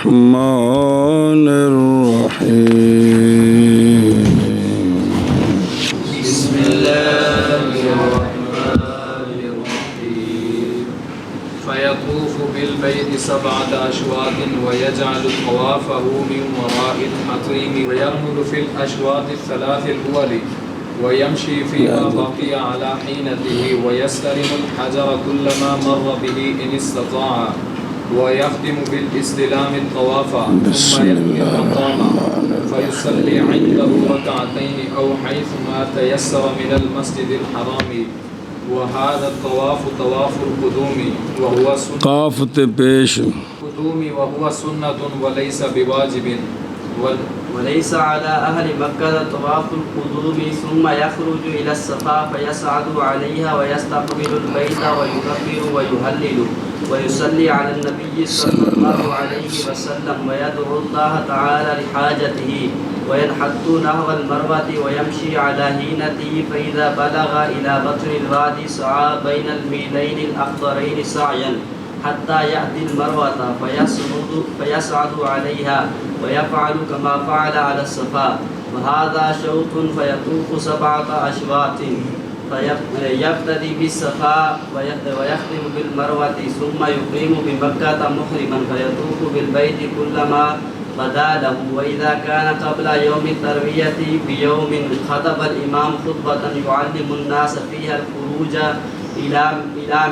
الرحمن الرحيم بسم الله الرحمن الرحيم فيطوف بالبيت 7 أشواط ويجعل طوافه من وراء الحطيم ويرمل في الأشواط الثلاث الأول ويمشي فيما بقي على حينته ويستلم الحجر كلما مر به إن استطاع ويختم بالاستلام الطواف ثم يأتي المقام فيصلي عنده ركعتين أو حيثما تيسر من المسجد الحرام وهذا الطواف طواف القدوم وهو سنة قاف تے پیش القدوم وهو سنة وليس بواجب وليس على أهل مكة طواف القدوم ثم يخرج إلى الصفا فيصعد عليها ويستقبل البيت ويكبر ويهلل ويصلي على النبي صلى الله عليه وسلم ويدعو الله تعالى لحاجته وينحط نحو المروة ويمشي على هينته فإذا بلغ إلى بطن الوادي سعى بين الميلين الأخضرين سعيا حتى يأتي المروة فيصعد عليها ويفعل كما فعل على الصفا وهذا شوط فيطوف 7 أشواط فيبتدي بالصفا ويختم بالمروة ثم يقيم بمكة محرما فيطوف بالبيت كلما بدا له وإذا كان قبل يوم التروية بيوم خطب الإمام خطبة يعلم الناس فيها الخروج إلى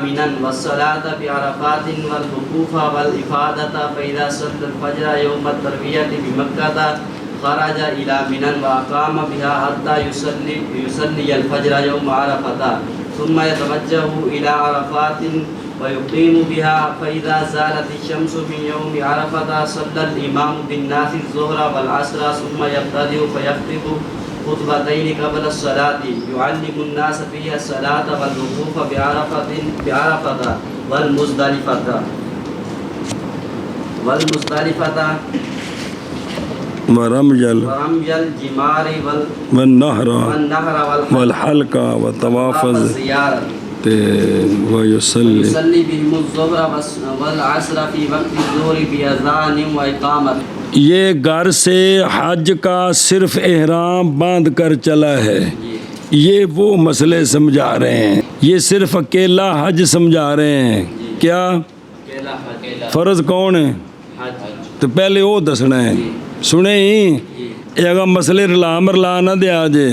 منى والصلاة بعرفات والوقوف والإفادة فإذا صلى الفجر يوم التروية بمكة خرج إلى منى وأقام بها حتى يصلي الفجر يوم عرفة ثم يتوجه إلى عرفات ويقيم بها فإذا زالت الشمس من يوم عرفة صلى الإمام بالناس الظهر والعصر ثم يبتدئ فيخطب خطبتين قبل الصلاة يعلم الناس فيها الصلاة والوقوف بعرفة والمزدلفة ورمي الجمار والنهر والنهر والحلق وطواف الزيارة ويصلي يصلي بهم الظهر والعصر في وقت الظهر بأذان وإقامة. یہ گھر سے حج کا صرف احرام باندھ کر چلا ہے، یہ وہ مسئلے سمجھا رہے ہیں، یہ صرف اکیلا حج سمجھا رہے ہیں. کیا فرض کون ہے تو پہلے وہ دسنا ہے. سنے ہی اگر مسئلے رلا مرلا نہ دیا جے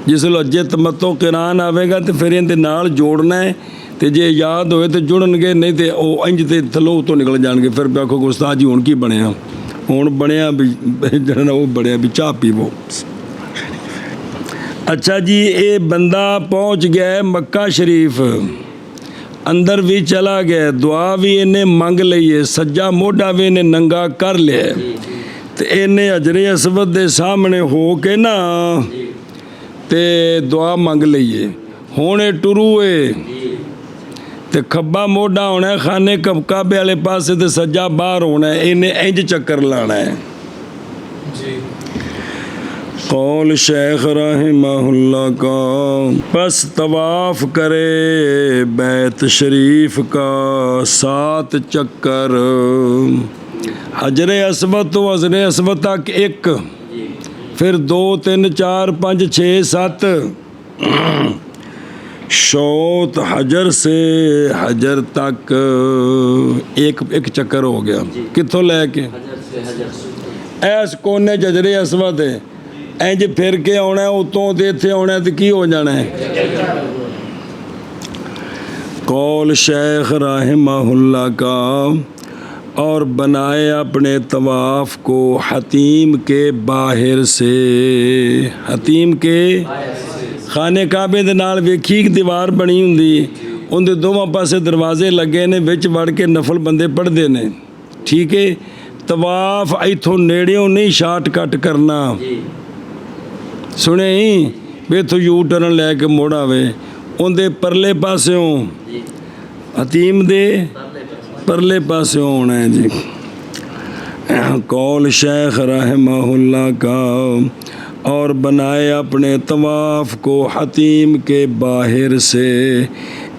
جس لجے تمتو قران آئے گا تو پھر اندر نال جوڑنا ہے تو جے یاد ہوئے تو جڑن گے نہیں تو وہ انج تے تھلو تو نکل جان گے. پھر آخو کہ استاد جی ہوں کی بنیا، ہوں بنیا بھی جڑنا وہ بنیا بھی چاہ پیو. اچھا جی اے بندہ پہنچ گیا ہے مکہ شریف، اندر بھی چلا گیا، دعا بھی انہیں منگ لئیے، سجا موڈا بھی انہیں ننگا کر لیا تو انہیں حجر اسود دے سامنے ہو کے نا تے دعا منگ لئیے. ہونے ٹروے تے کھبا موڈا ہونا ہے خانے کعبے والے پاسے تے سجا باہر ہونا ہے، انہیں انج چکر لانا ہے. قول شیخ رحمہ اللہ کا پس طواف کرے بیت شریف کا 7 چکر، حجر اسود تو حجر اسود تک 1، پھر 2 3 4 5 6 7 شوط حجر سے حجر تک ایک چکر ہو گیا. کتوں لے کے ایس کونے حجر اسود ہے، انج پھر کے آنا ہے اتوں تے اتنے آنا ہے تو کی ہو جانا ہے. قول شیخ رحمہ اللہ کا اور بنائے اپنے طواف کو حتیم کے باہر سے، حتیم کے خانے کعبے دے نال ویکھی ایک دیوار بنی ہوندی، ان دے دونوں پاسے دروازے لگے نے، وچ وڑ کے نفل بندے پڑھتے ہیں. ٹھیک ہے، طواف ایتھوں نیڑیوں نہیں شارٹ کٹ کرنا. سنے ہی بھی اتوں یو ٹرن لے کے موڑ آوے، ان دے پرلے پاسوں حتیم دے پرلے پاسوں ہونا ہے جی. قول شیخ رحمہ اللہ کا اور بنائے اپنے طواف کو حتیم کے باہر سے،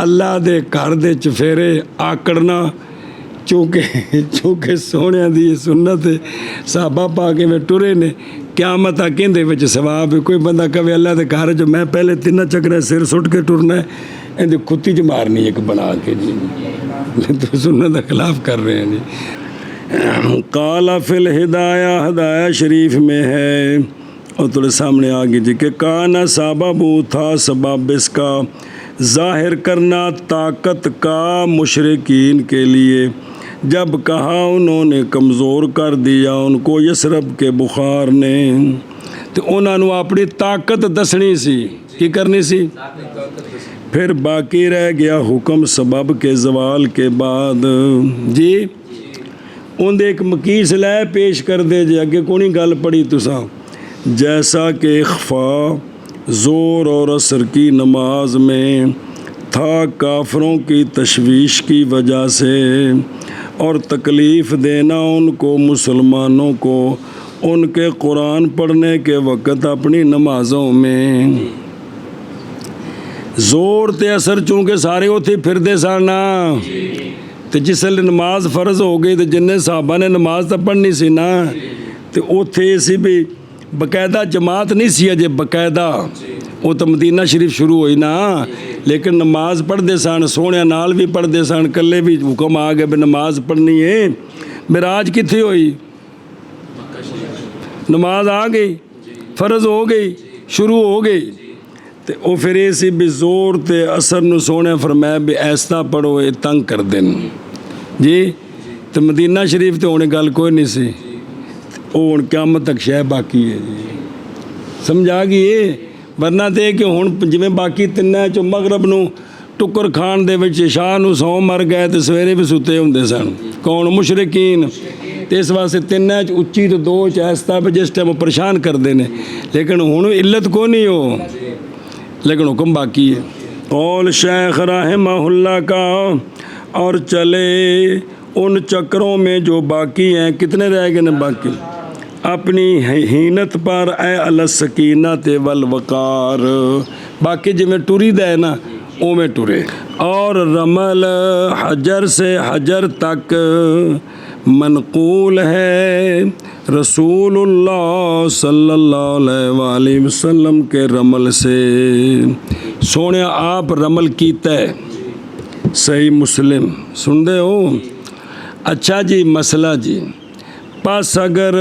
ਅੱਲਾ ਦੇ ਘਰ ਦੇ ਚੁਫੇਰੇ ਆਕੜਨਾ ਚੂੰਕਿ ਸੋਹਣਿਆਂ ਦੀ ਸੁਨਨਤ ਸਾਹਬਾ ਪਾ ਕੇ ਮੈਂ ਟੁਰੇ ਨੇ ਕਿਆਮਤ ਆ ਕਹਿੰਦੇ ਵਿੱਚ ਸਵਾਬ ਕੋਈ ਬੰਦਾ ਕਵੇ ਅੱਲਾ ਦੇ ਘਰ 'ਚ ਮੈਂ ਪਹਿਲੇ 3 ਚੱਕਰੇ ਸਿਰ ਸੁੱਟ ਕੇ ਟੁਰਨਾ ਇਹਦੀ ਕੁੱਤੀ 'ਚ ਮਾਰਨੀ ਇੱਕ ਬਣਾ ਕੇ ਜੀ تو سنت کا خلاف کر رہے ہیں جی قال فی الہدایہ ہدایہ شریف میں ہے اور تھوڑے سامنے آگے جی کہ کانا سبب تھا سبب اس کا ظاہر کرنا طاقت کا مشرکین کے لیے جب کہا انہوں نے کمزور کر دیا ان کو یسرب کے بخار نے تو انہوں نے اپنی طاقت دسنی سی کی کرنی سی پھر باقی رہ گیا حکم سبب کے زوال کے بعد جی اندے ایک مکیس لے پیش کر دے جی اگے کونی گل پڑی تساں جیسا کہ اخفا زور اور اثر کی نماز میں تھا کافروں کی تشویش کی وجہ سے اور تکلیف دینا ان کو مسلمانوں کو ان کے قرآن پڑھنے کے وقت اپنی نمازوں میں زور تے اثر چونکہ سارے اتھے پھردے سن تے جس لئے نماز فرض ہو گئی تے جن صحابہ نے نماز تا پڑھنی سی نا تے اتھے سی بھی باقاعدہ جماعت نہیں سی اجے باقاعدہ وہ تو مدینہ شریف شروع ہوئی نا لیکن نماز پڑھ دے سن سونے نال بھی پڑھ دے سن کلے بھی حکم آ گئے بھی نماز پڑھنی ہے معراج کتھے ہوئی نماز آ گئی فرض ہو گئی شروع ہو گئی تے او پھر ایسی بھی زور تے اثر نو سونے فرمایا بھی ایسا پڑھو یہ تنگ کر دین جی تے مدینہ شریف تے ہونے گل کوئی نہیں سی او ہن قیامت تک شے باقی ہے جی سمجھا گئی ورنہ تے کہ ہن جویں باقی تننے چ مغرب نو ٹکر کھان دے وچ عشاء نو سو مر گئے تے سویرے بھی ستے ہوندے سن کون مشرکین تے اس واسطے تننے چ اچھی تے دو چ ایسا پہ جس ٹائم پریشان کر دینے لیکن ہن علت کو نہیں ہو لیکن حکم باقی ہے قول شیخ رحمہ اللہ کا اور چلے ان چکروں میں جو باقی ہیں کتنے رہ گئے نا باقی اپنی ہینت پر اے السکینت والوقار باقی جو میں ٹوری دے نا او میں ٹورے اور رمل حجر سے حجر تک منقول ہے رسول اللہ صلی اللہ علیہ وآلہ وسلم کے رمل سے سونے آپ رمل کیتا ہے صحیح مسلم سن دے ہو اچھا جی مسئلہ جی پس اگر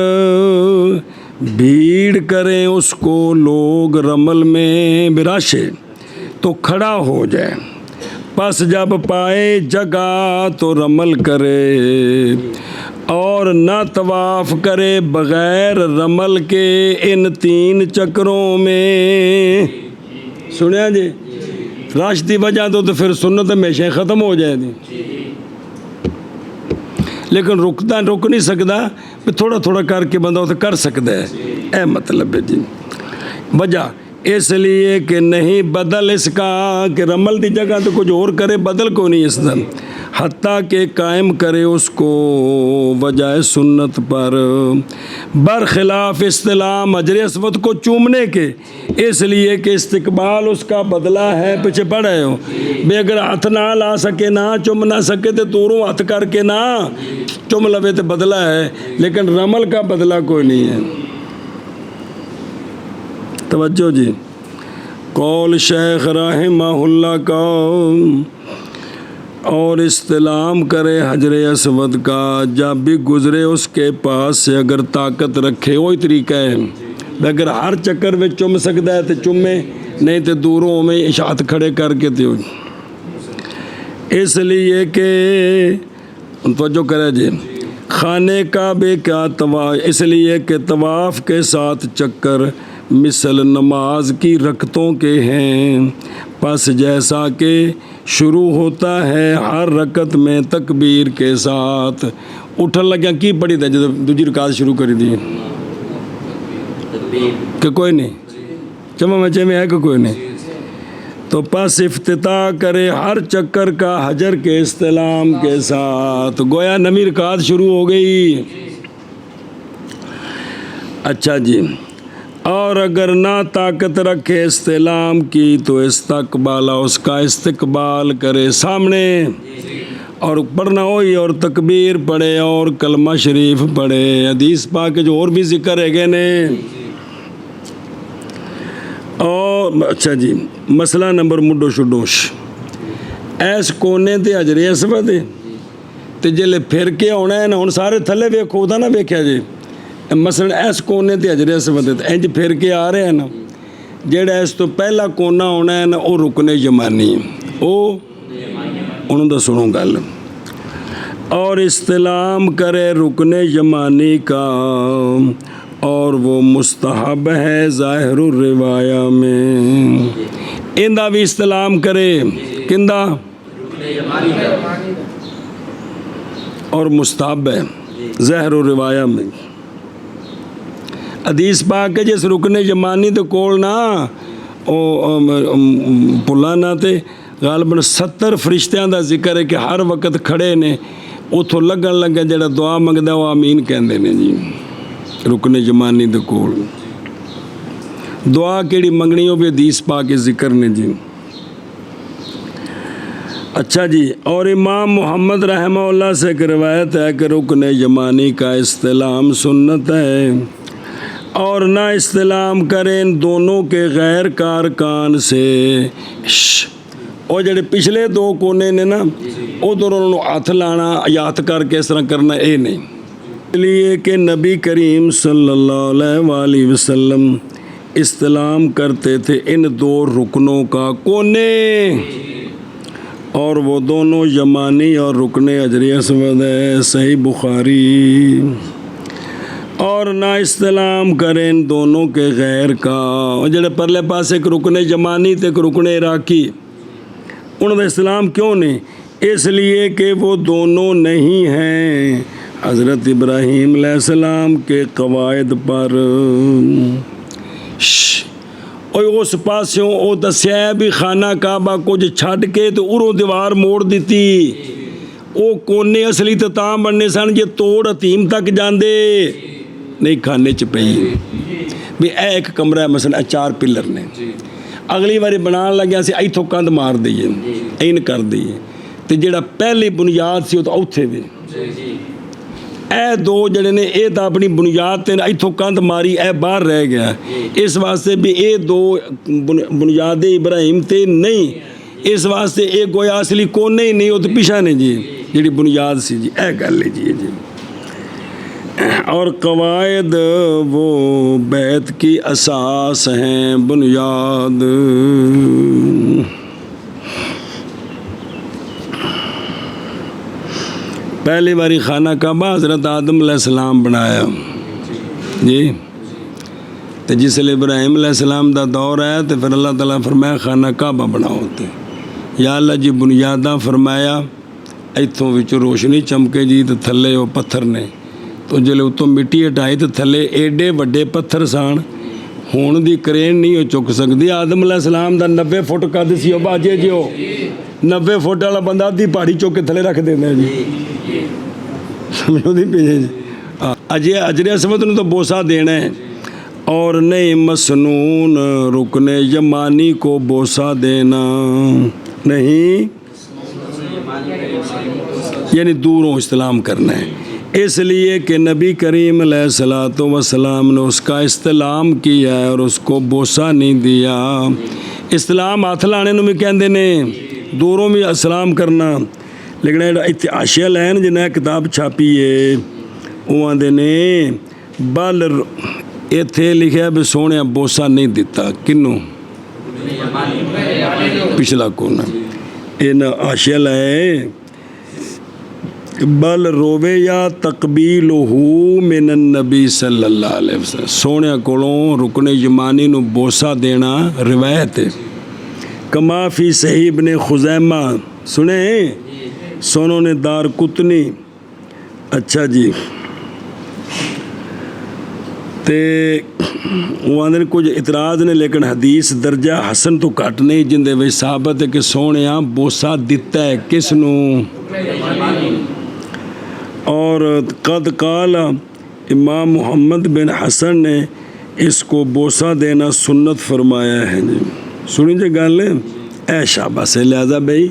بھیڑ کریں اس کو لوگ رمل میں براشے تو کھڑا ہو جائے پس جب پائے جگہ تو رمل کرے اور نہ طواف کرے بغیر رمل کے ان 3 چکروں میں سنیا جی رش دی وجہ تو پھر سنت ہمیشہ ختم ہو جائے دی لیکن رک نہیں سکتا تھوڑا تھوڑا کر کے بندہ تو کر سکتا ہے اے مطلب ہے جی وجہ اس لیے کہ نہیں بدل اس کا کہ رمل دی جگہ تو کچھ اور کرے بدل کو نہیں اس دن حتیٰ کہ قائم کرے اس کو وجہ سنت پر برخلاف استلام حجر اسود کو چومنے کے اس لیے کہ استقبال اس کا بدلہ ہے پیچھے پڑے ہو بے اگر ہاتھ نہ لا سکے نہ چوم نہ سکے تو دوروں ہاتھ کر کے نہ چوم لوے تو بدلہ ہے لیکن رمل کا بدلہ کوئی نہیں ہے توجہ جی قول شیخ رحمہ اللہ کا اور استلام کرے حجر اسود کا جب بھی گزرے اس کے پاس سے اگر طاقت رکھے وہی طریقہ ہے اگر ہر چکر میں چم سکتا ہے تو چمے نہیں تو دوروں میں اشاعت کھڑے کر کے تو اس لیے کہ توجہ کرے جی خانے کعبے کا طواف اس لیے کہ طواف کے ساتھ چکر مثل نماز کی رکعتوں کے ہیں پس جیسا کہ شروع ہوتا ہے ہر رکعت میں تکبیر کے ساتھ اٹھن لگیا کی پڑھی تھا جب دوسری رکعت شروع کری دی کہ کوئی نہیں جمع مچے میں ہے کہ کوئی نہیں تو پس افتتاح کرے ہر چکر کا حجر کے استلام کے ساتھ گویا نویں رکعت شروع ہو گئی اچھا جی اور اگر نہ طاقت رکھے استعلام کی تو استقبال اس کا استقبال کرے سامنے اور پڑھنا ہوئی اور تکبیر پڑھے اور کلمہ شریف پڑھے حدیث پاک جو اور بھی ذکر ہے گئے نے اور اچھا جی مسئلہ نمبر مڈو شڈوش ایس کونے تے حجر اسود تے جلے پھر کے آنا ہے نا ہن سارے تھلے ویکھو دا نہ ویکھیا جی مثلا ایس کونے تے حجر اسود انج پھر کے آ رہے ہیں نا جڑا اس تو پہلا کونا ہونا ہے نا وہ رکن یمانی او انہوں دا سنو گل اور استلام کرے رکن یمانی کا اور وہ مستحب ہے ظاہر الروایہ میں اندہ بھی استلام کرے کندہ اور مستحب ہے ظاہر الروایہ میں حدیث پاک ہے جس رکن یمانی تو کول نہ پلانا تے غالباً 70 فرشتیاں دا ذکر ہے کہ ہر وقت کھڑے نے اتھوں لگن لگا جڑا دعا منگدا وہ آمین کہندے نے جی رکن یمانی دے کول دعا کیڑی منگنی ہو بھی حدیث پاک ذکر نے جی اچھا جی اور امام محمد رحمہ اللہ سے ایک روایت ہے کہ رکن یمانی کا استلام سنت ہے اور نہ استلام کریں دونوں کے غیر کارکان سے اور جڑے پچھلے دو کونے نے نا ادھر انہوں نے ہاتھ لانا یا ہاتھ کر کے اس طرح کرنا اے نہیں اس لیے کہ نبی کریم صلی اللہ علیہ وآلہ وسلم استلام کرتے تھے ان دو رکنوں کا کونے اور وہ دونوں یمانی اور رکن حجر اسود ہے صحیح بخاری اور نہ استلام کریں دونوں کے غیر کا جڑے پرلے پاس ایک رکن یمانی تے ایک رکن عراقی انہوں نے اسلام کیوں نہیں اس لیے کہ وہ دونوں نہیں ہیں حضرت ابراہیم علیہ السلام کے قواعد پر اس پاسوں وہ دسیا بھی خانہ کعبہ کچھ چھڈ کے تو اروں دیوار موڑ دیتی وہ کونے اصلی تو تاں بننے سن جے توڑ حتیم تک جاندے نہیں کھانے چ پئی بھی اے ایک کمرہ ہے مثلا 4 پلر نے اگلی باری بنان لگیا سی ایتھوں کندھ مار دئیے این کر دئیے تے جڑا پہلی بنیاد سی وہ تو اوتھے بھی اے دو جڑے نے اے تا اپنی بنیاد تے ایتھوں کندھ ماری اے باہر رہ گیا اس واسطے بھی اے دو بنیاد ابراہیم تے نہیں اس واسطے اے گویا اصلی کونے ہی نہیں وہ تو پیچھے نے جی جڑی بنیاد سی جی اے گل ہے جی اور قواعد وہ بیت کی اساس ہیں بنیاد پہلی باری خانہ کعبہ حضرت آدم علیہ السلام بنایا جی تو جس لئے ابراہیم علیہ السلام دا دور آیا تو پھر اللہ تعالیٰ فرمایا خانہ کعبہ بناؤ تے یا اللہ جی بنیادہ فرمایا ایتھوں وچ روشنی چمکے جی تو تھلے وہ پتھر نے تو جلے اتوں مٹی ہٹائی تو تھلے ایڈے وڈے پتھر سان ہون دی کرین نہیں ہو چک سکتی آدم علیہ السلام دا 90 فٹ قد سی وہ باجے جی ہو 90 فٹ والا بندہ آدھی پہاڑی چوک کے تھلے رکھ دینا جی سمجھو دی پیجے جی اجے حجر اسود نے تو بوسہ دینا ہے اور نہیں مسنون رکن یمانی کو بوسہ دینا نہیں یعنی دوروں استلام کرنا ہے اس لیے کہ نبی کریم علیہ الصلوۃ والسلام نے اس کا استلام کیا ہے اور اس کو بوسہ نہیں دیا استلام ہاتھ لانے نو بھی کہندے نے دوروں بھی اسلام کرنا لیکن اتنے آشیا لین جنہیں کتاب چھاپی ہے وہ آدھے نے بل اتنے لکھا بھی سونے بوسہ نہیں دیتا کنوں پچھلا کونا ان آشیا لائے بل روے یا تقبیلہ من النبی صلی اللہ علیہ وسلم سونے کولوں رکن یمانی نو بوسہ دینا روایت ہے کما فی صحیح ابن خزیمہ سنیں سونوں نے دار قطنی اچھا جی تے وہ آدھے کچھ اعتراض نے لیکن حدیث درجہ حسن تو گھٹ نہیں جن دے وچ ثابت ہے کہ سونیا بوسہ دیتا ہے کس نو اور قد قال امام محمد بن حسن نے اس کو بوسہ دینا سنت فرمایا ہے جی. سنی جی گل اے شاباش. لہذا بھائی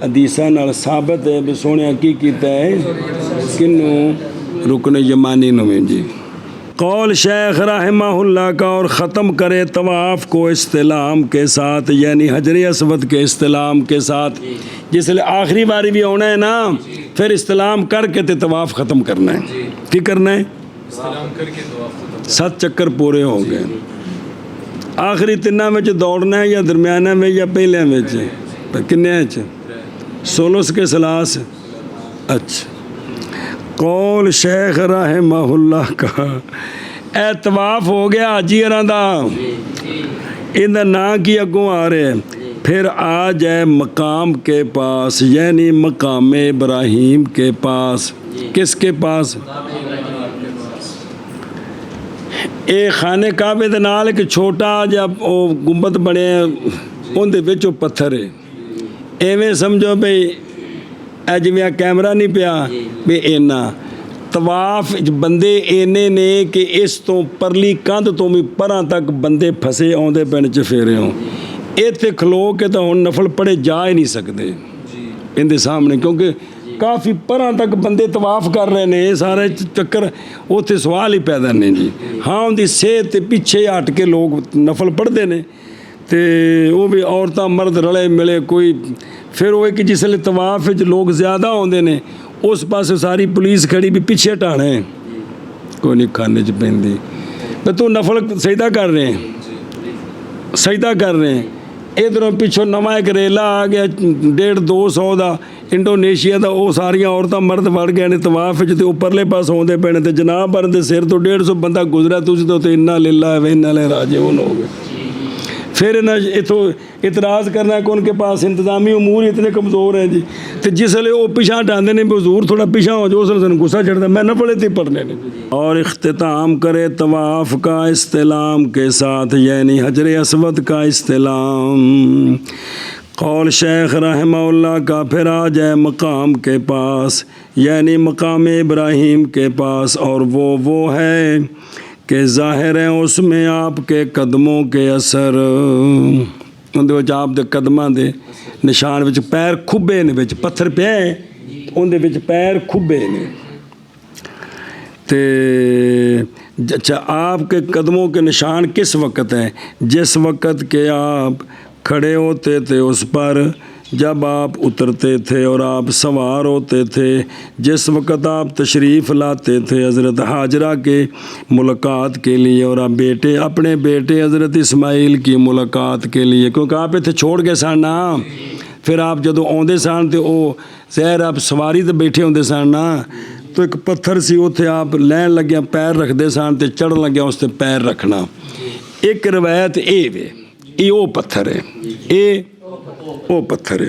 حدیثاں نال ثابت ہے بھی سونے کی کیتا ہے کنوں رکن یمانی نو جی. قول شیخ رحمہ اللہ کا اور ختم کرے طواف کو استلام کے ساتھ یعنی حجر اسود کے استلام کے ساتھ. جس لئے آخری باری بھی ہونا ہے نا پھر استلام کر کے تے طواف ختم کرنا ہے. کی کرنا ہے؟ سلام کر کے طواف ختم. 7 چکر پورے ہو گئے. آخری 3 میں دوڑنا ہے یا درمیانہ میں یا پہلے میں کنے 16 کے سلاس. اچھا قول شیخ رحمہ اللہ کا اے طواف ہو گیا حاجیاں دا ان دا نا کی اگوں آ رہے. پھر آ جائے مقام کے پاس یعنی مقام ابراہیم کے پاس. کس کے پاس؟ اے خانے کعبے دے نال ایک چھوٹا جب او گنبد بنے ان دے وچ او پتھر ہے. ایویں سمجھو بھئی اے جویں کیمرہ نہیں پیا بھی اینا طواف بندے اینے نے کہ اس تو پرلی کندھ تو بھی پراں تک بندے پھسے آندے پین چفیرے ہوں. ایتھے کھلو کے تو ہن نفل پڑھے جا ہی نہیں سکتے ان دے سامنے کیونکہ کافی پراں تک بندے طواف کر رہے ہیں. سارے چکر اتنے سوال ہی پیدا نہیں جی. ہاں ان دی صحت پیچھے ہٹ کے لوگ نفل پڑھتے ہیں تے وہ بھی عورتاں مرد رلے ملے کوئی. پھر وہ کہ جس لئے طواف لوگ زیادہ ہوندے نے اس پاس ساری پولیس کھڑی بھی پیچھے ہٹانا ہے کوئی نہیں کھانے چ پیندی. تو نفل سجدہ کر رہے ہیں سجدہ کر رہے ہیں. ادھروں پچھوں نواں ایک ریلا آ گیا 150-200 دا انڈونیشیا دا. وہ ساریاں عورتاں مرد وڑ گئے نے طواف تے اوپرلے پاس ہوندے پے نے تے جناب پر دے سر تو 150 بندہ گزرا تسی تو انا للہ و انا الیہ راجعون ہو گئے. پھر اتوں اعتراض کرنا ہے کہ ان کے پاس انتظامی امور اتنے کمزور ہیں جی. تو جس لئے وہ پیچھا ہٹاندے نے حضور تھوڑا پیچھا ہو جو اس نے غصہ چڑھتا میں نہ پڑھے تھی پڑھنے نے. اور اختتام کرے طواف کا استلام کے ساتھ یعنی حجر اسود کا استلام. قول شیخ رحمہ اللہ کا پھر آ جائے مقام کے پاس یعنی مقام ابراہیم کے پاس. اور وہ ہے کہ ظاہر ہے اس میں آپ کے قدموں کے اثر ان دے وچ آپ دے قدماں دے نشان وچ پیر کھبے نے وچ پتھر پے ان دے وچ پیر کھبے نے. تے اچھا آپ کے قدموں کے نشان کس وقت ہیں؟ جس وقت کہ آپ کھڑے ہوتے تھے اس پر جب آپ اترتے تھے اور آپ سوار ہوتے تھے. جس وقت آپ تشریف لاتے تھے حضرت حاجرہ کے ملاقات کے لیے اور آپ اپنے بیٹے حضرت اسماعیل کی ملاقات کے لیے کیونکہ آپ اتنے چھوڑ گئے سن نا. پھر آپ جدوں آندے سن تے او ظاہر آپ سواری تے بیٹھے ہوندے سن نا تو ایک پتھر سی اتنے آپ لین لگیا پیر رکھتے سن تے چڑھ لگیا اس تے پیر رکھنا. ایک روایت اے او پتھر ہے اے او پتھر ہے.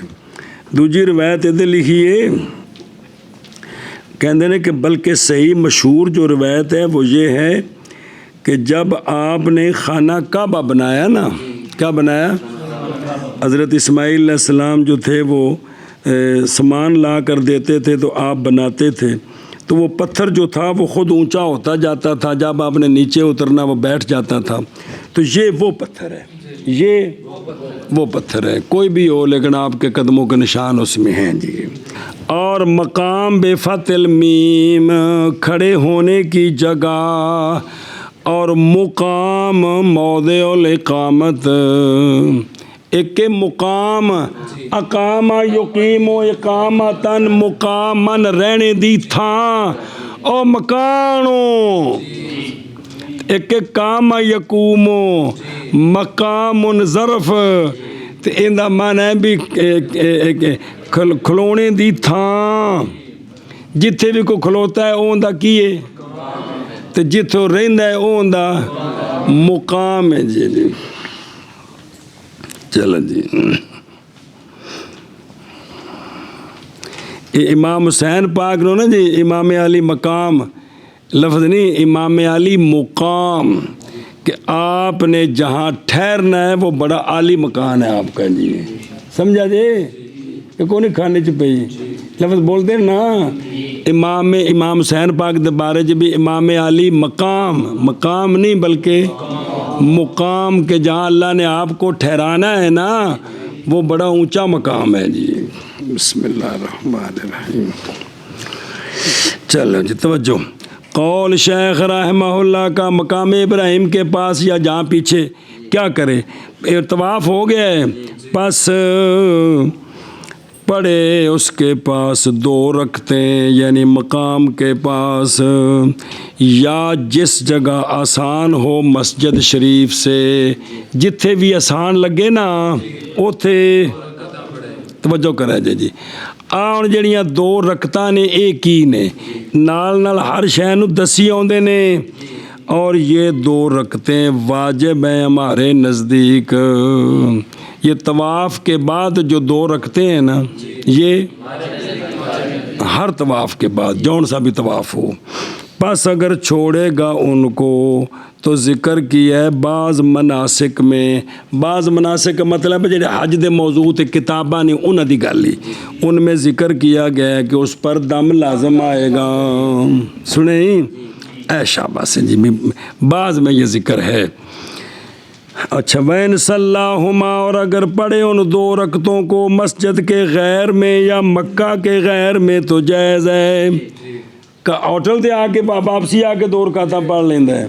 دوجی روایت ادھر لکھی ہے کہندے نے کہ بلکہ صحیح مشہور جو روایت ہے وہ یہ ہے کہ جب آپ نے خانہ کعبہ بنایا نا کیا بنایا حضرت اسماعیل علیہ السلام جو تھے وہ سامان لا کر دیتے تھے تو آپ بناتے تھے تو وہ پتھر جو تھا وہ خود اونچا ہوتا جاتا تھا. جب آپ نے نیچے اترنا وہ بیٹھ جاتا تھا. تو یہ وہ پتھر ہے یہ وہ پتھر ہے کوئی بھی ہو لیکن آپ کے قدموں کے نشان اس میں ہیں جی. اور مقام بے فتح المیم کھڑے ہونے کی جگہ اور مقام موضع الاقامت. ایک مقام اقامہ یقیم و اقامتاً مقامن رہنے دی تھاں او مکانو. ایک کام یقومو مقام ظرف تے ان دا معنی ہے بھی کھلونے دی تھاں. جتھے بھی کوئی کھلوتا ہے اون دا کی ہے تے جتھوں رہندا ہے اون دا مقام ہے جی. چلو جی امام حسین پاک نو نا جی امام علی مقام لفظ نہیں امام علی مقام کہ آپ نے جہاں ٹھہرنا ہے وہ بڑا عالی مکان ہے آپ کا جی. سمجھا جی کہ کون کھانے چ پئی لفظ بولتے نا امام حسین پاک دے بارے چ بھی امام علی مقام نہیں بلکہ مقام کے جہاں اللہ نے آپ کو ٹھہرانا ہے نا وہ بڑا اونچا مقام ہے جی. بسم اللہ الرحمن الرحیم. چلو جی توجہ. قول شیخ رحمہ اللہ کا مقام ابراہیم کے پاس یا جہاں پیچھے کیا کرے طواف ہو گیا ہے پس پڑے اس کے پاس 2 رکعتیں یعنی مقام کے پاس یا جس جگہ آسان ہو مسجد شریف سے جتھے بھی آسان لگے نا اوتھے توجہ کرے جی. آن جڑیاں 2 رکعتاں نے ایک ہی نے نال ہر شے نوں دسی آوندے نے اور یہ 2 رکعتیں واجب ہیں ہمارے نزدیک. یہ طواف کے بعد جو 2 رکعتیں ہیں نا یہ ہر طواف کے بعد جون سا بھی طواف ہو. پس اگر چھوڑے گا ان کو تو ذکر کیا ہے بعض مناسک کا مطلب ہے جڑے حج دے موضوع تے کتاباں نے انہاں دی گل ہی ان میں ذکر کیا گیا ہے کہ اس پر دم لازم آئے گا. سنیں اے شاباش جی بعض میں یہ ذکر ہے. اچھا وین صلاہما اور اگر پڑھے ان 2 رکعتوں کو مسجد کے غیر میں یا مکہ کے غیر میں تو جائز ہے. ہوٹل تے آ کے واپسی آ کے 2 رکعتاں پڑھ لیندا ہے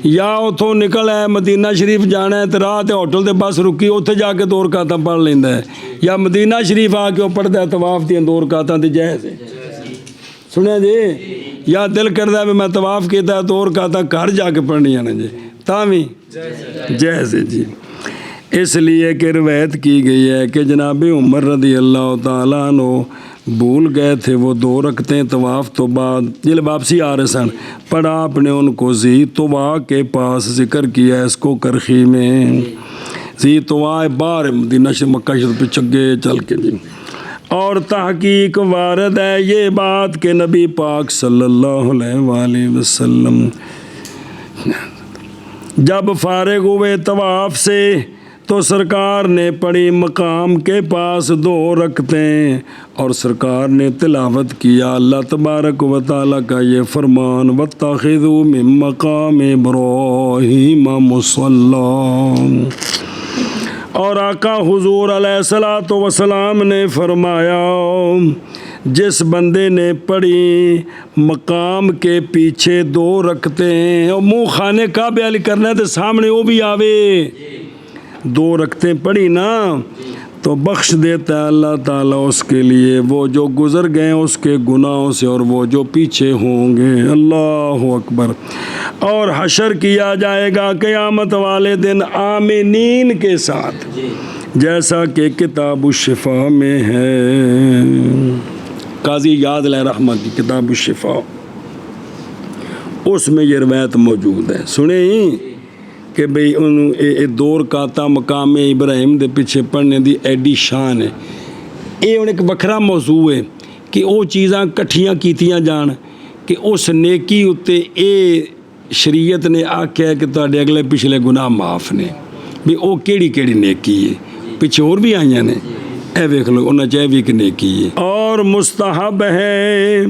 یا اتوں نکل ہے مدینہ شریف جانا ہے تو راہ تے ہوٹل تے بس رکی اتنے جا کے 2 رکعتاں پڑھ لیندا ہے یا مدینہ شریف آ کے وہ پڑھتا ہے طواف دیا 2 رکعتاں تے جائز ہے. سنیا جی یا دل کرتا ہے میں طواف کیتا ہے 2 رکعتاں گھر جا کے پڑھنیاں نے جی تاں بھی جائز ہے جی. اس لیے کہ روایت کی گئی ہے کہ جناب عمر رضی اللہ تعالیٰ عنہ بھول گئے تھے وہ 2 رکعتیں طواف تو بعد جل واپسی آ رہے سن پڑھا آپ نے ان کو ذی طوا کے پاس ذکر کیا ہے اس کو کرخی میں. ذی طوا باہر مدینہ مکہ شریف پہ چگے چل کے جی. اور تحقیق وارد ہے یہ بات کہ نبی پاک صلی اللہ علیہ وآلہ وسلم جب فارغ ہوئے طواف سے تو سرکار نے پڑھی مقام کے پاس 2 رکعتیں اور سرکار نے تلاوت کیا اللہ تبارک و تعالیٰ کا یہ فرمان واتخذوا من مقام ابراہیم مصلی. اور آقا حضور علیہ الصلوۃ والسلام نے فرمایا جس بندے نے پڑھی مقام کے پیچھے 2 رکعتیں اور منہ خانے کعبے والی کرنا ہے تو سامنے وہ بھی آوے 2 رکعتیں پڑھی نا تو بخش دیتا ہے اللہ تعالیٰ اس کے لیے وہ جو گزر گئے اس کے گناہوں سے اور وہ جو پیچھے ہوں گے. اللہ اکبر. اور حشر کیا جائے گا قیامت والے دن آمینین کے ساتھ جیسا کہ کتاب الشفا میں ہے. قاضی یاد علیہ رحمہ کی کتاب الشفا اس میں یہ روایت موجود ہے. سنیں کہ بھئی انہوں 2 رکعتاں مقام ابراہیم دے پیچھے پڑھنے دی ایڈی شان ہے. یہ ایک وکھرا موضوع ہے کہ وہ چیزاں کٹھیاں کیتیاں جان کہ اس نیکی اتے اے شریعت نے آکھیا کہ تہاڈے اگلے پچھلے گناہ معاف نے بھی وہ کیڑی نیکی ہے پیچھے اور بھی آئیاں نے اے ویکھ لو انہاں چاہے بھی کہ نیکی ہے. اور مستحب ہے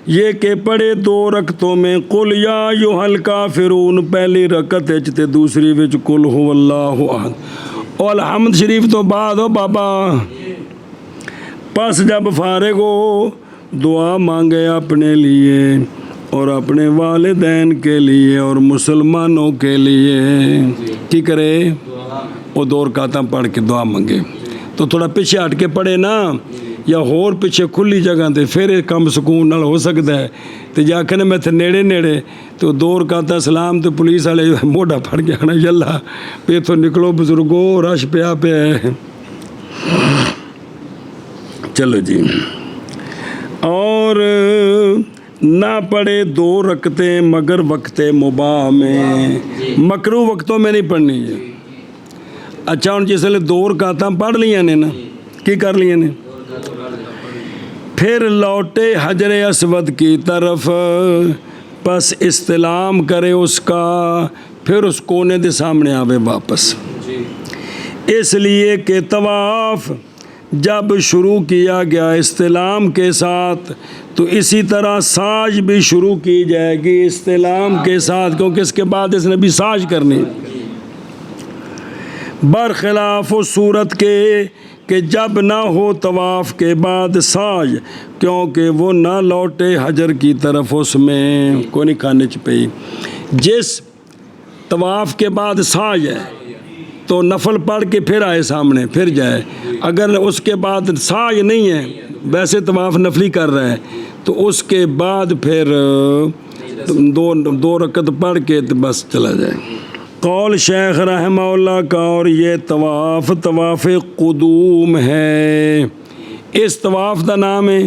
یہ کہ پڑھے 2 رکعتوں میں قل یا ایھا الکافرون پہلی رکعت وچ تے دوسری وچ قل هو اللہ احد اور الحمد شریف تو بعد ہو بابا. پس جب فارغ ہو دعا مانگے اپنے لیے اور اپنے والدین کے لیے اور مسلمانوں کے لیے. کی کرے وہ 2 رکعتاں پڑھ کے دعا مانگے تو تھوڑا پیچھے ہٹ کے پڑھے نا یا ہور پیچھے کھلی جگہ تے پھر کم سکون نال ہو سکتا ہے. تو جا کے میں تھے نیڑے تو 2 رکعتاں سلام تو پولیس والے موڈا پھڑ گیا نا یلا پہ تو نکلو بزرگو رش پیا ہے. چلو جی. اور نہ پڑھے 2 رکعتیں مگر وقت مباح میں مکروہ وقتوں میں نہیں پڑھنی ہے. اچھا ہوں جس لئے 2 رکعتاں پڑھ لیاں نے نا کی کر لیاں نے پھر لوٹے حجر اسود کی طرف پس استلام کرے اس کا پھر اس کونے دے سامنے آوے واپس. اس لیے کہ طواف جب شروع کیا گیا استلام کے ساتھ تو اسی طرح ساج بھی شروع کی جائے گی استلام کے ساتھ، کیونکہ اس کے بعد اس نے بھی ساج کرنی، برخلاف و صورت کے کہ جب نہ ہو طواف کے بعد ساج، کیونکہ وہ نہ لوٹے حجر کی طرف، اس میں کوئی نہیں کھانے چپئی۔ جس طواف کے بعد ساج ہے تو نفل پڑھ کے پھر آئے سامنے، پھر جائے۔ اگر اس کے بعد ساج نہیں ہے، ویسے طواف نفلی کر رہا ہے، تو اس کے بعد پھر دو رکعت پڑھ کے بس چلا جائے۔ قول شیخ رحمہ اللہ کا، اور یہ طواف طواف قدوم ہے۔ اس طواف دا نام ہے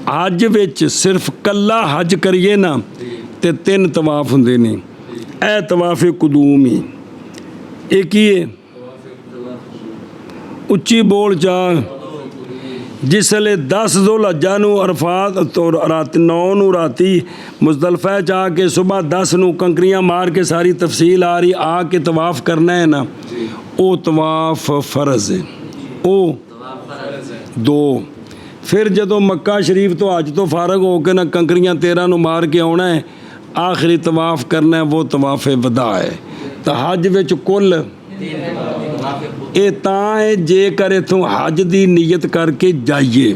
حج وچ صرف کلا حج کریے نا تے 3 طواف ہوندے نے، اے طواف قدوم ہی ایک ہی ہے۔ اچھی بول چاہ، جس لے 10 ذوالحجہ نو عرفات تو رات 9 نو راتی مزدلفہ چاہ کے صبح 10 نو کنکریاں مار کے ساری تفصیل آ رہی، آ کے طواف کرنا ہے نا، او طواف فرض ہے، او 2۔ پھر جدو مکہ شریف تو حج تو فارغ ہو کے نا کنکریاں 13 نو مار کے آنا ہے، آخری طواف کرنا ہے، وہ طواف وداع ہے۔ تو حج وچ کل اے تاں ہے جے کرے تو حج دی نیت کر کے جائیے،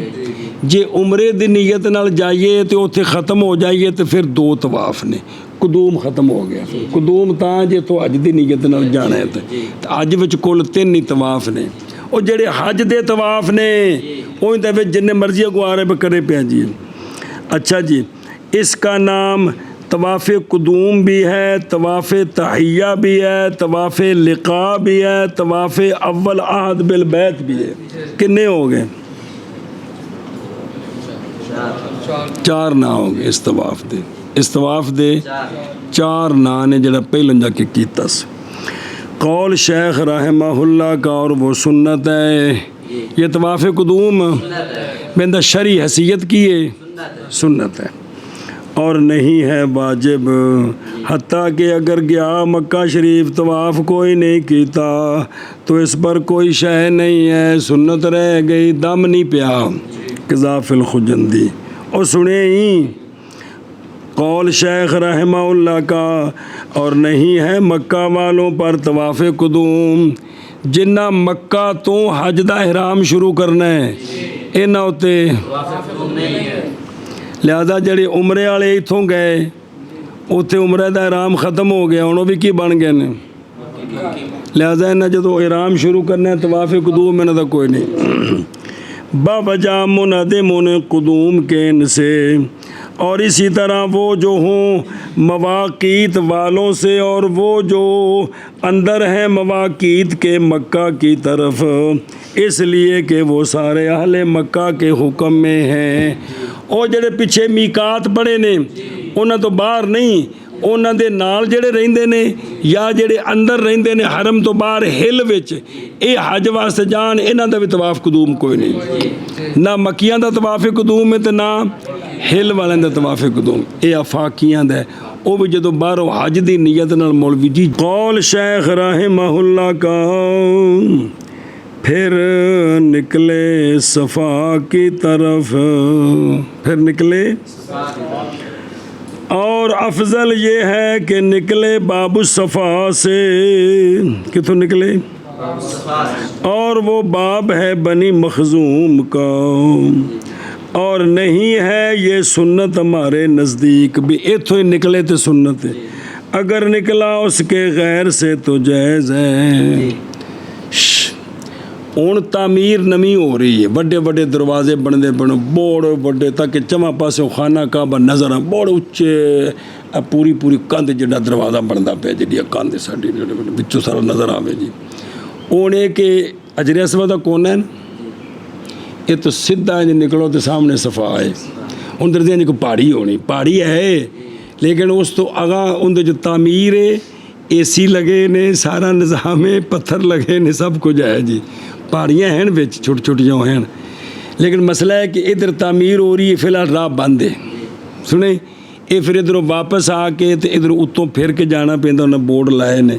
جے عمرے دی نیت نال جائیے تو اتنے ختم ہو جائیے تو پھر 2 طواف نے، قدوم ختم ہو گیا۔ قدوم تاں جے تو حج دی نیت نال جانا ہے تو حج وچ کل 3 ہی طواف نے۔ اور جڑے حج دے طواف نے اوہی تے وچ جن مرضی کو آ رہے کرے پیا جی۔ اچھا جی، اس کا نام طواف قدوم بھی ہے، طواف تحیہ بھی ہے، طواف لقاء بھی ہے، طواف اول عہد بالبیت بھی ہے۔ کتنے ہو گئے؟ 4 نا ہو گئے اس طواف دے۔ اس طواف دے 4 نا نے جڑا پہلے جا کے کیتا سی۔ قول شیخ رحمہ اللہ کا، اور وہ سنت ہے۔ یہ طواف قدوم بندہ شرعی حیثیت کی ہے، سنت ہے اور نہیں ہے واجب، حتیٰ کہ اگر گیا مکہ شریف طواف کوئی نہیں کیتا تو اس پر کوئی شے نہیں ہے، سنت رہ گئی، دم نہیں پیا۔ قضا فی الخجندی۔ اور سنے ہی قول شیخ رحمہ اللہ کا، اور نہیں ہے مکہ والوں پر طواف قدوم، جنہ مکہ تو حج دا احرام شروع کرنا ہے انہاں اتے لہذا جڑے عمرے والے اتوں گئے اتنے عمرے دا احرام ختم ہو گیا، ہوں وہ بھی کی بن گئے نے، لہذا انہیں جدو احرام شروع کرنا ہے طواف قدوم انہوں دا کوئی نہیں۔ باوجہ منادمون قدوم کے ان سے، اور اسی طرح وہ جو ہوں مواقیت والوں سے، اور وہ جو اندر ہیں مواقیت کے مکہ کی طرف، اس لیے کہ وہ سارے اہل مکہ کے حکم میں ہیں۔ اور جڑے پیچھے میقات پڑے نے انہاں تو باہر نہیں، انہاں دے نال جڑے رہندے نے یا جڑے اندر رہندے نے حرم تو باہر ہل وچ، اے حج واسطے جان، انہاں دا بھی طواف قدوم کوئی نہیں، نہ مکیاں دا طواف قدوم ہے تے نہ ہل والے دا طواف قدوم، اے افاقیاں دا ہے، او بھی جدو باہروں حج دی نیت نال مولوی جی۔ قول شیخ رحمہ اللہ کا، پھر نکلے صفا کی طرف، پھر نکلے، اور افضل یہ ہے کہ نکلے باب الصفا سے، کتوں نکلے؟ اور وہ باب ہے بنی مخزوم کا، اور نہیں ہے یہ سنت ہمارے نزدیک بھی، اتوں ہی نکلے تو سنت ہے، اگر نکلا اس کے غیر سے تو جائز ہے۔ ہوں تعمیر نمی ہو رہی ہے، بڑے بڑے دروازے بنتے بڑے بڑے بڑے تاکہ چواں پاسے خانہ کعبہ نظر آ، بڑے اچھے پوری پوری کندھ جڑا دروازہ بنتا پیا جی کندھ ساری بچوں سارا نظر آئے جی۔ ہوں یہ کہ حجر اسود کا کونا ہے نا، یہ تو سیدھا نکلو تو سامنے صفا ہے، ہوں دردیں کو پہاڑی ہونی، پہاڑی ہے لیکن اس تو اگاں اندر جو تعمیر ہے، اے سی لگے نے، سارا نظام ہے، پتھر لگے نے، سب کچھ ہے جی، پہاڑیاں ہیں بچ چھوٹی چھوٹیاں ہیں، لیکن مسئلہ ہے کہ ادھر تعمیر ہو رہی ہے، فی الحال راہ بند ہے، سنیں یہ پھر ادھر واپس آ کے تے ادھر اتوں پھر کے جانا پہنتا، انہیں بورڈ لائے نے،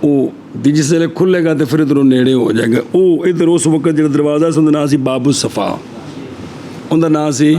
ਉਹ ਜਿਸ ਵੇਲੇ ਖੁੱਲੇਗਾ ਤੇ ਫਿਰ ਇੱਧਰੋਂ ਨੇੜੇ ਹੋ ਜਾਏਗਾ। ਉਹ ਇੱਧਰ ਉਸ ਵਕਤ ਜਿਹੜਾ ਦਰਵਾਜ਼ਾ ਸੀ ਉਹਦਾ ਨਾਂ ਸੀ ਬਾਬੂ ਸਫਾ, ਉਹਦਾ ਨਾਂ ਸੀ।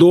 2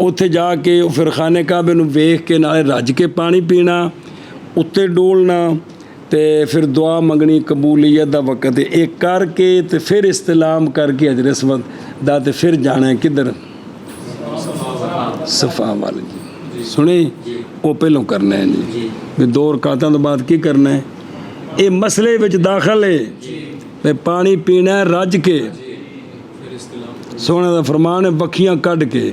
ਉੱਥੇ ਜਾ ਕੇ ਫਿਰ ਖਾਨੇ ਕਾਬੇ ਨੂੰ ਵੇਖ ਕੇ ਨਾਲੇ ਰੱਜ ਕੇ ਪਾਣੀ ਪੀਣਾ, ਉੱਤੇ ਡੋਲਣਾ ਤੇ ਫਿਰ ਦੁਆ ਮੰਗਣੀ ਕਬੂਲੀਅਤ ਦਾ ਵਕਤ, ਇਹ ਕਰਕੇ ਤੇ ਫਿਰ ਇਸਤਲਾਮ ਕਰਕੇ ਹਜਰ ਅਸਵਦ ਦਾ ਤੇ ਫਿਰ ਜਾਣਾ ਕਿੱਧਰ, ਸਫਾ ਵੱਲ ਜੀ। ਸੁਣੇ ਉਹ ਪਹਿਲੋਂ ਕਰਨਾ ਹੈ ਜੀ, ਵੀ 2 ਰਕਾਤਾਂ ਤੋਂ ਬਾਅਦ ਕੀ ਕਰਨਾ ਹੈ, ਇਹ ਮਸਲੇ ਵਿੱਚ ਦਾਖਲ ਹੈ ਵੀ ਪਾਣੀ ਪੀਣਾ ਰੱਜ ਕੇ। ਸੋਹਣੇ ਦਾ ਫਰਮਾਨ ਹੈ ਬੱਖੀਆਂ ਕੱਢ ਕੇ,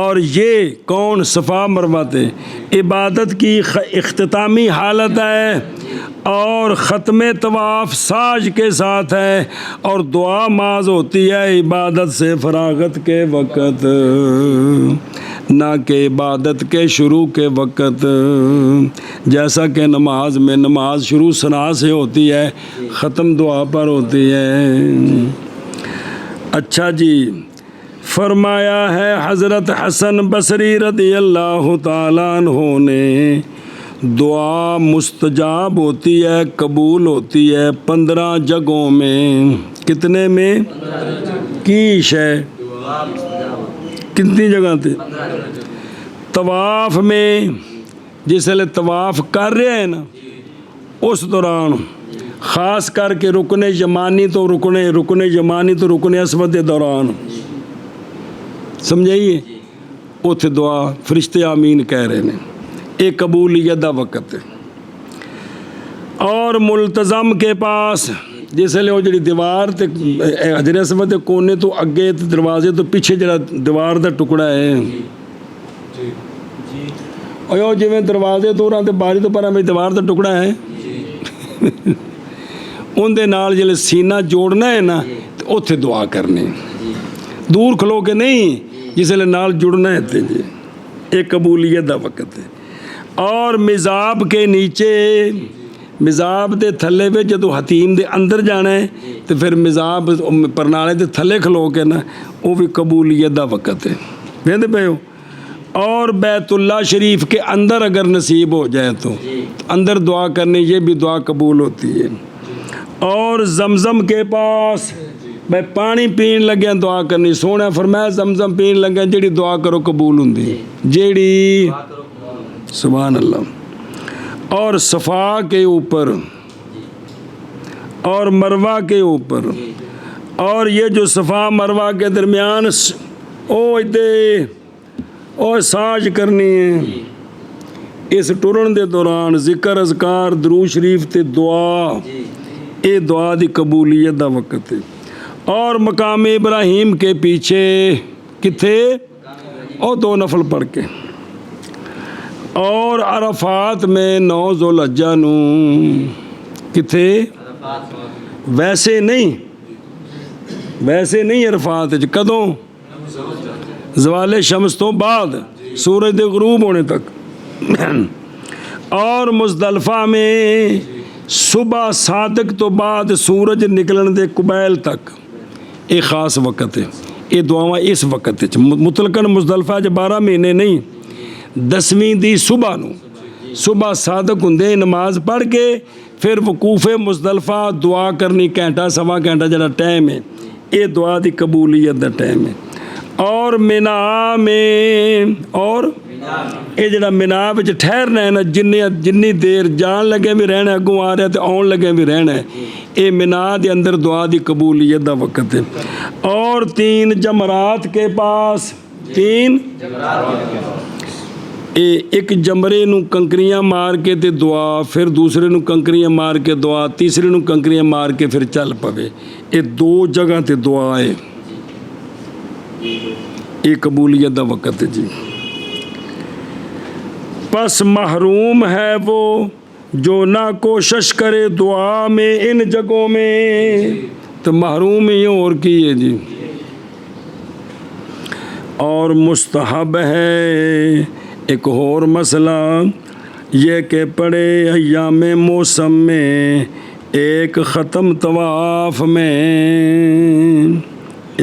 اور یہ کون صفا مروہ تھے عبادت کی اختتامی حالت ہے اور ختم طواف ساج کے ساتھ ہے اور دعا ماز ہوتی ہے عبادت سے فراغت کے وقت نہ کہ عبادت کے شروع کے وقت، جیسا کہ نماز میں نماز شروع ثنا سے ہوتی ہے ختم دعا پر ہوتی ہے۔ اچھا جی، فرمایا ہے حضرت حسن بصری رضی اللہ تعالیٰ عنہ نے دعا مستجاب ہوتی ہے، قبول ہوتی ہے 15 جگہوں میں۔ کتنے میں؟ کیش ہے کتنی جگہ تھے؟ طواف میں، جس لئے طواف کر رہے ہیں نا اس دوران، خاص کر کے رکن یمانی تو رکن اسود کے دوران، سمجھائیے اتھے دعا فرشتے آمین کہہ رہے ہیں، ایک قبولیت دا وقت ہے۔ اور ملتزم کے پاس جس لئے وہ جڑی دیوار تے حجر اسود دے کونے تو اگے تے دروازے تو پیچھے جڑا دیوار دا ٹکڑا ہے، اور جو دروازے تو رہاں تے باری تو پر ہمیں دیوار دا ٹکڑا ہے، ان دے نال جلے سینہ جوڑنا ہے نا تو اتھے دعا کرنے، دور کھلو کے نہیں، جس لئے نال جڑنا ہے تے جی، ایک قبولیت دا وقت ہے۔ اور مزاب کے نیچے، مزاب دے تھلے وے جدو حتیم دے اندر جانا ہے تو پھر مزاب پرنالے دے تھلے کھلو کے نا، وہ بھی قبولیت دا وقت ہے، بیندے پہ ہو۔ اور بیت اللہ شریف کے اندر اگر نصیب ہو جائے تو اندر دعا کرنے، یہ بھی دعا قبول ہوتی ہے۔ اور زمزم کے پاس میں پانی پین لگیا دعا کرنی، سونے فرمایا زمزم پین لگیا جیڑی دعا کرو قبول ہوندی، جیڑی، سبحان اللہ۔ اور صفا کے اوپر اور مروہ کے اوپر، اور یہ جو صفا مروہ کے درمیان ساج کرنی ہے، اس ٹرن دے دوران ذکر اذکار درود شریف تے دعا، اے دعا دی قبولیت دا وقت ہے۔ اور مقام ابراہیم کے پیچھے کتھے، اور 2 نفل پڑھ کے، اور عرفات میں 9 ذوالحجہ نو کتھے، ویسے نہیں عرفات کدوں، زوال شمس تو بعد سورج دے غروب ہونے تک۔ اور مزدلفہ میں صبح صادق تو بعد سورج نکلن دے قبیل تک، ایک خاص وقت ہے، یہ دعاواں اس وقت ہے مطلقاً مزدلفہ 12 مہینے نہیں، 10ویں دی صبح نو، صبح صادق ہندے نماز پڑھ کے پھر وقوف مزدلفہ دعا کرنی، گھنٹہ سوا گھنٹہ جڑا ٹائم ہے، یہ دعا دی قبولیت دا ٹائم ہے۔ اور مینا میں، اور یہ جڑا مینا وچ ٹھہرنا ہے نا، جنی دیر جان لگے بھی رہنا ہے، اگوں آ رہا ہے تو آن لگے بھی رہنا ہے، یہ مینا دے اندر دعا دی قبولیت دا وقت ہے۔ اور 3 جمرات کے پاس، 3 ایک جمرے نو کنکریاں مار کے تے دعا، پھر دوسرے نو کنکریاں مار کے دعا، تیسرے نو کنکریاں مار کے پھر چل پوے، یہ 2 جگہ تے دعا ہے، یہ قبولیت دا وقت ہے جی۔ پس محروم ہے وہ جو نہ کوشش کرے دعا میں ان جگہوں میں، تو محروم ہی اور کی ہے جی۔ اور مستحب ہے ایک اور مسئلہ یہ کہ پڑھے ایام موسم میں ایک ختم طواف میں،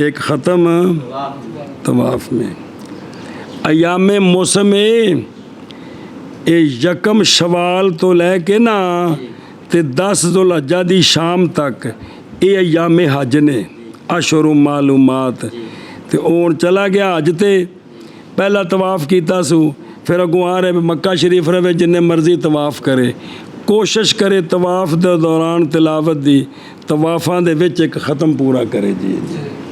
ایک ختم طواف میں، ایام موسم میں، یکم شوال تو لے کے نا تے 10 ذوالحجہ دی شام تک، یہ ایام حج نے، اشہر معلومات، تے اون چلا گیا حج تے پہلا طواف کیتا سو، پھر اگوں آ رہے مکہ شریف رہے جنہیں مرضی طواف کرے، کوشش کرے طواف دے دوران تلاوت دی، طوافاں دے وچ ایک ختم پورا کرے جی،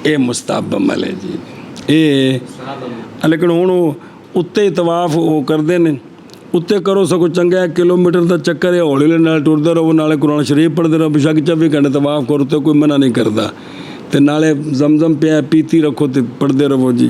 اے مستحب عمل ہے جی، اے لیکن ہوں اتنے طواف وہ کرتے ہیں، اتنے کرو سگو چنگا 1 کلومیٹر دا چکر ہے، ہولی ہولی نال ٹرتے رہو، نالے قرآن شریف پڑھتے رہو، بشک 24 گھنٹے طواف کرو تو کوئی منع نہیں کرتا، تے نالے زمزم پیا پیتی رکھو تے پڑھتے رہو جی،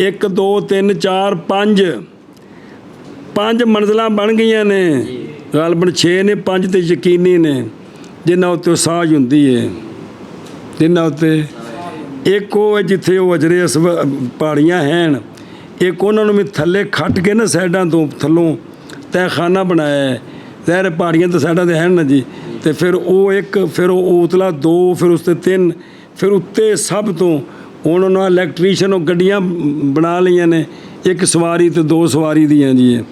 1 2 3 4 5 ਮੰਜ਼ਲਾਂ ਬਣ ਗਈਆਂ ਨੇ, ਗਾਲਬਨ 6 ਨੇ, 5 ਤੇ ਯਕੀਨੀ ਨੇ ਜਿਨ੍ਹਾਂ ਉੱਤੇ ਸਾਜ ਹੁੰਦੀ ਹੈ, ਜਿਨ੍ਹਾਂ ਉੱਤੇ ਇੱਕ ਉਹ ਹੈ ਜਿੱਥੇ ਉਹ ਅਜਰੇ ਪਹਾੜੀਆਂ ਹਨ, ਇੱਕ ਉਹਨਾਂ ਨੂੰ ਵੀ ਥੱਲੇ ਖੱਟ ਕੇ ਨਾ ਸਾਈਡਾਂ ਤੋਂ ਥੱਲੋਂ ਤਹਿਖਾਨਾ ਬਣਾਇਆ ਹੈ। ਜ਼ਾਹਿਰ ਪਹਾੜੀਆਂ ਤਾਂ ਸਾਈਡਾਂ 'ਤੇ ਹਨ ਨਾ ਜੀ, ਅਤੇ ਫਿਰ ਉਹ ਇੱਕ, ਫਿਰ ਉਹ ਉਤਲਾ 2, ਫਿਰ ਉਸ 'ਤੇ 3, ਫਿਰ ਉੱਤੇ ਸਭ ਤੋਂ ਹੁਣ ਉਹਨਾਂ ਇਲੈਕਟ੍ਰੀਸ਼ੀਅਨ ਉਹ ਗੱਡੀਆਂ ਬਣਾ ਲਈਆਂ ਨੇ, 1 ਸਵਾਰੀ ਅਤੇ 2 ਸਵਾਰੀ ਦੀਆਂ ਜੀ।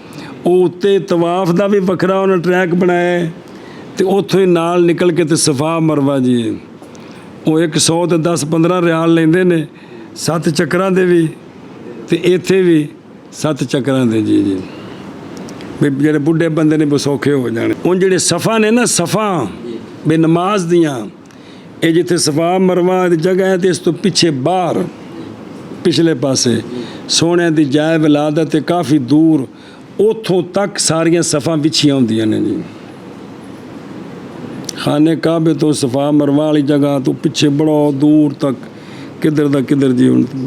ਉਹ ਉੱਤੇ ਤਵਾਫ ਦਾ ਵੀ ਵੱਖਰਾ ਉਹਨਾਂ ਟਰੈਕ ਬਣਾਇਆ, ਅਤੇ ਉੱਥੋਂ ਹੀ ਨਾਲ ਨਿਕਲ ਕੇ ਅਤੇ ਸਫਾ ਮਰਵਾ ਜੀ। ਉਹ 100 ਤੇ 10-15 ਰਿਆਲ ਲੈਂਦੇ ਨੇ 7 ਚੱਕਰਾਂ ਦੇ ਵੀ, ਅਤੇ ਇੱਥੇ ਵੀ 7 ਚੱਕਰਾਂ ਦੇ ਜੀ ਜੀ। ਵੀ ਜਿਹੜੇ ਬੁੱਢੇ ਬੰਦੇ ਨੇ ਸੌਖੇ ਹੋ ਜਾਣੇ। ਹੁਣ ਜਿਹੜੇ ਸਫਾ ਨੇ ਨਾ, ਸਫਾ ਵੀ ਨਮਾਜ਼ ਦੀਆਂ, ਇਹ ਜਿੱਥੇ ਸਫਾ ਮਰਵਾ ਦੀ ਜਗ੍ਹਾ ਹੈ, ਅਤੇ ਇਸ ਤੋਂ ਪਿੱਛੇ ਬਾਹਰ ਪਿਛਲੇ ਪਾਸੇ ਸੋਹਣਿਆਂ ਦੀ ਜਾਇ ਵਿਲਾਦਤ ਤੇ ਕਾਫੀ ਦੂਰ, ਉੱਥੋਂ ਤੱਕ ਸਾਰੀਆਂ ਸਫਾ ਵਿਛੀਆਂ ਹੁੰਦੀਆਂ ਨੇ ਜੀ। ਖਾਨੇ ਕਾਬੇ ਤੋਂ ਸਫਾ ਮਰਵਾ ਵਾਲੀ ਜਗ੍ਹਾ ਤੋਂ ਪਿੱਛੇ ਬੜਾ ਦੂਰ ਤੱਕ, ਕਿੱਧਰ ਦਾ ਕਿੱਧਰ ਜੀ, ਹੁਣ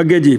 ਅੱਗੇ ਜੀ।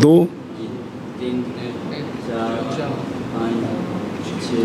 2 3 4 5 6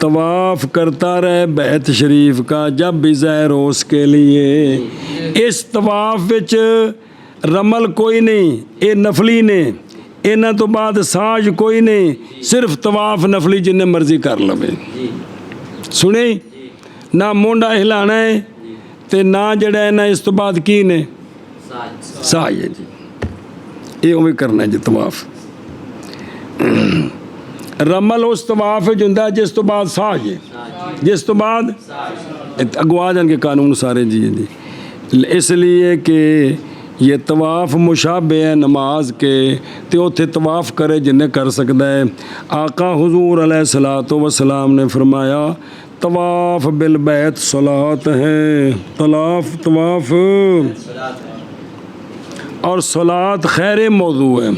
طواف کرتا رہے بیت شریف کا جب بھی ظاہر ہو اس کے لیے. اس طواف وچ رمل کوئی نہیں, یہ نفلی نے. انہاں تو بعد ساج کوئی نہیں, صرف طواف نفلی جنہیں مرضی کر لوے. سنیں نہ مونڈا ہلانا ہے تے نہ جڑا ہے نا اس تو بعد کی نے ساج ہے جی. یہ اوے کرنا ہے جی طواف. رمل اس طواف ہوندا ہے جس تو بعد ساج ہے, جس تو بعد اگوا جان کے قانون سارے جی جی. اس لیے کہ یہ طواف مشابہ ہے نماز کے, تے اوتھے طواف کرے جنہیں کر سکتا ہے. آقا حضور علیہ الصلوۃ والسلام نے فرمایا طواف بالبیت صلاۃ ہے. طواف اور صلاۃ خیر موضوع ہے.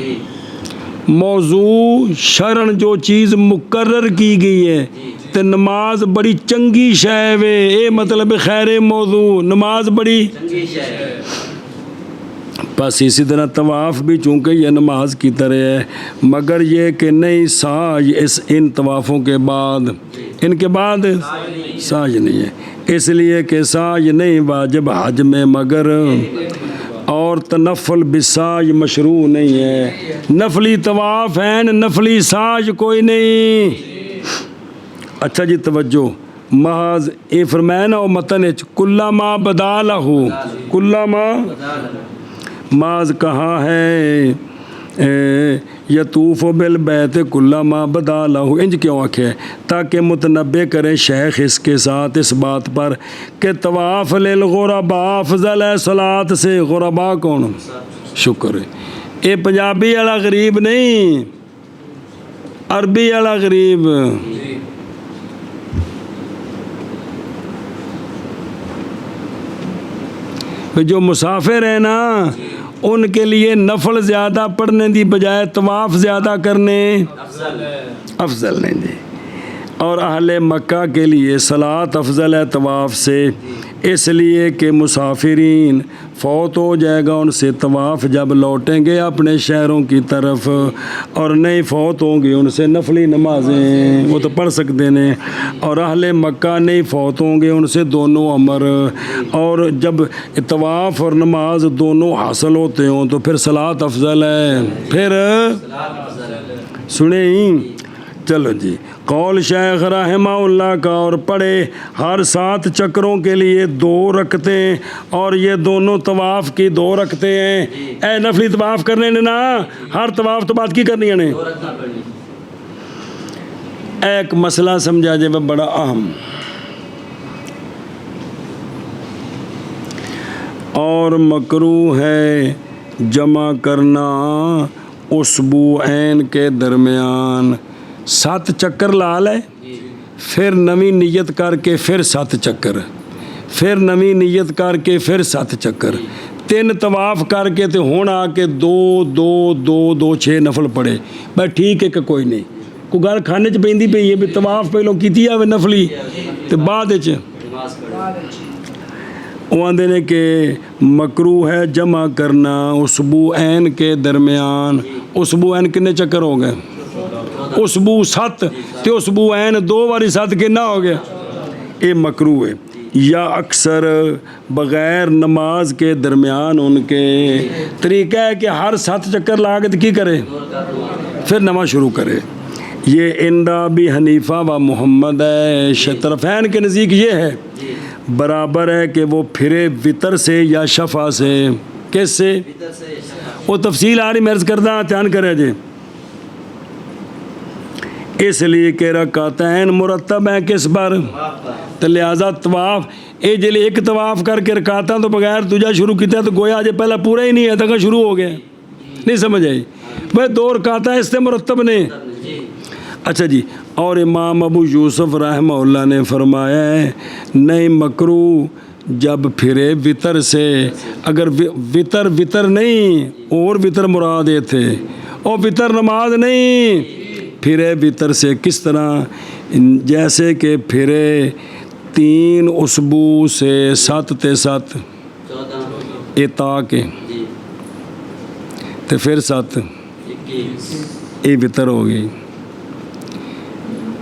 موضوع شرن جو چیز مقرر کی گئی ہے تے نماز بڑی چنگی شے وے, اے مطلب خیر موضوع نماز بڑی. بس اسی طرح طواف بھی چونکہ یہ نماز کی طرح ہے, مگر یہ کہ نہیں ساج ان طوافوں کے بعد, ان کے بعد ساج نہیں ہے. اس لیے کہ ساج نہیں واجب حج میں, مگر اور تنفل بساج مشروع نہیں ہے. نفلی طواف ہیں, نفلی ساج کوئی نہیں. اچھا جی توجہ, محض اے فرمایا نا متن کلما بدا لہو, کلما محض کہاں ہے یطوف بالبیت کلما بدا لہو, انج کیوں آکھے تاکہ متنبع کریں شیخ اس کے ساتھ اس بات پر کہ طواف للغرباء افضل ہے صلاۃ سے. غرباء کون؟ شکر ہے. اے پنجابی والا غریب نہیں, عربی والا غریب. جو مسافر ہیں نا ان کے لیے نفل زیادہ پڑھنے دی بجائے طواف زیادہ کرنے افضل نہیں جی. اور اہل مکہ کے لیے صلاۃ افضل ہے طواف سے, اس لیے کہ مسافرین فوت ہو جائے گا ان سے طواف جب لوٹیں گے اپنے شہروں کی طرف, اور نہیں فوت ہوں گے ان سے نفلی نمازیں وہ تو پڑھ سکتے ہیں, اور اہل مکہ نہیں فوت ہوں گے ان سے دونوں امر. اور جب طواف اور نماز دونوں حاصل ہوتے ہوں تو پھر صلاۃ افضل ہے. پھر سنیں چلو جی, قول شیخ رحمہ اللہ کا, اور پڑھے ہر 7 چکروں کے لیے 2 رکعتیں, اور یہ دونوں طواف کی 2 رکعتیں ہیں. اے نفلی طواف کرنے نے نا ہر طواف تو بات کی کرنی ہے نے. ایک مسئلہ سمجھا جائے بڑا اہم, اور مکروہ ہے جمع کرنا اسبوعین کے درمیان. 7 چکر لا لے, پھر نویں نیت کر کے پھر 7 چکر, پھر نویں نیت کر کے پھر 7 چکر, 3 طواف کر کے تے ہون آ کے 2 2 2 2 6 نفل پڑے. بھائی ٹھیک ہے کہ کوئی نہیں, کوئی گل کھانے چ پیندی پئی ہے بھی طواف پہلوں کیتی آوے نفلی تے بعد وچ وہ آندے نے کہ مکروہ ہے جمع کرنا اسبوعین کے درمیان. اسبوعین کنے چکر ہو گئے؟ اسبوع 7 تے اسبوعین 2 واری 7 کنا ہو گیا؟ یہ مکروہ ہے. یا اکثر بغیر نماز کے درمیان ان کے طریقہ ہے کہ ہر 7 چکر لا کے کی کرے پھر نماز شروع کرے. یہ اندا بھی حنیفہ و محمد ہے. طرفین کے نزدیک یہ ہے برابر ہے کہ وہ پھرے وطر سے یا شفع سے. کس سے؟ وہ تفصیل آ رہی میں عرض کردہ دھیان کرے جی. اس لیے کہ رکعتین مرتب ہیں کس پر؟ تو لہذا طواف اے جلے ایک طواف کر کے رکعتاں تو بغیر دوجا شروع کیتا تو گویا جے پہلا پورا ہی نہیں ہے تک شروع ہو گیا. نہیں سمجھ آئی بھائی 2 رکعتاں اس سے مرتب نے. اچھا جی, اور امام ابو یوسف رحمہ اللہ نے فرمایا ہے نہیں مکروہ جب پھرے وطر سے. اگر وطر نہیں اور وطر مراد یہ تھے, اور وطر نماز نہیں, پھرے وطر سے کس طرح؟ جیسے کہ پھرے 3 اسبوع سے 7 تے 7 اتا کے تے پھر 7 یہ وطر ہو گئی.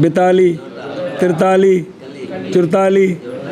42 43 44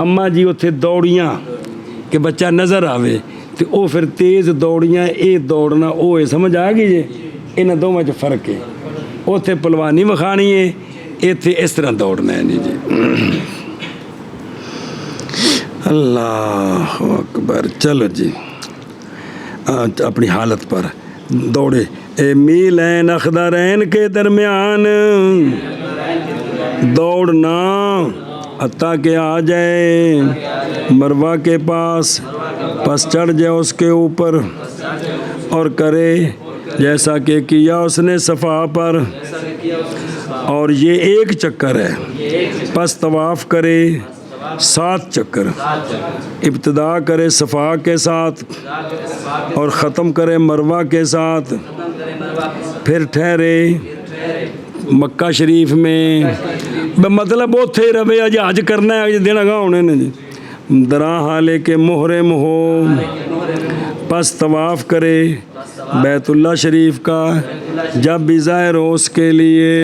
ਅੰਮਾ ਜੀ ਉੱਥੇ ਦੌੜੀਆਂ ਕਿ ਬੱਚਾ ਨਜ਼ਰ ਆਵੇ ਤੇ ਉਹ ਫਿਰ ਤੇਜ਼ ਦੌੜੀਆਂ, ਇਹ ਦੌੜਨਾ ਉਹ ਹੈ। ਸਮਝ ਆ ਗਈ ਜੇ? ਇਹਨਾਂ ਦੋਵਾਂ 'ਚ ਫਰਕ ਹੈ। ਉੱਥੇ ਪਹਿਲਵਾਨੀ ਵਿਖਾਣੀ ਹੈ, ਇੱਥੇ ਇਸ ਤਰ੍ਹਾਂ ਦੌੜਨਾ ਹੈ। ਨਹੀਂ ਜੀ, اللہ اکبر۔ چلو جی اپنی حالت پر دوڑے۔ میلین اخضرین کے درمیان دوڑنا حتیٰ کہ آ جائے مروہ کے پاس، پس چڑھ جائے اس کے اوپر اور کرے جیسا کہ کیا اس نے صفا پر، اور یہ ایک چکر ہے۔ پس طواف کرے 7 چکر، ابتدا کرے صفا کے ساتھ اور ختم کرے مروہ کے ساتھ، پھر ٹھہرے مکہ شریف میں۔ مطلب اتھے رہے اج حج کرنا ہے، دن اگاں ہونے نے جی۔ درا حالے کے محرم ہو، پس طواف کرے بیت اللہ شریف کا جب بھی ظاہر ہو اس کے لیے۔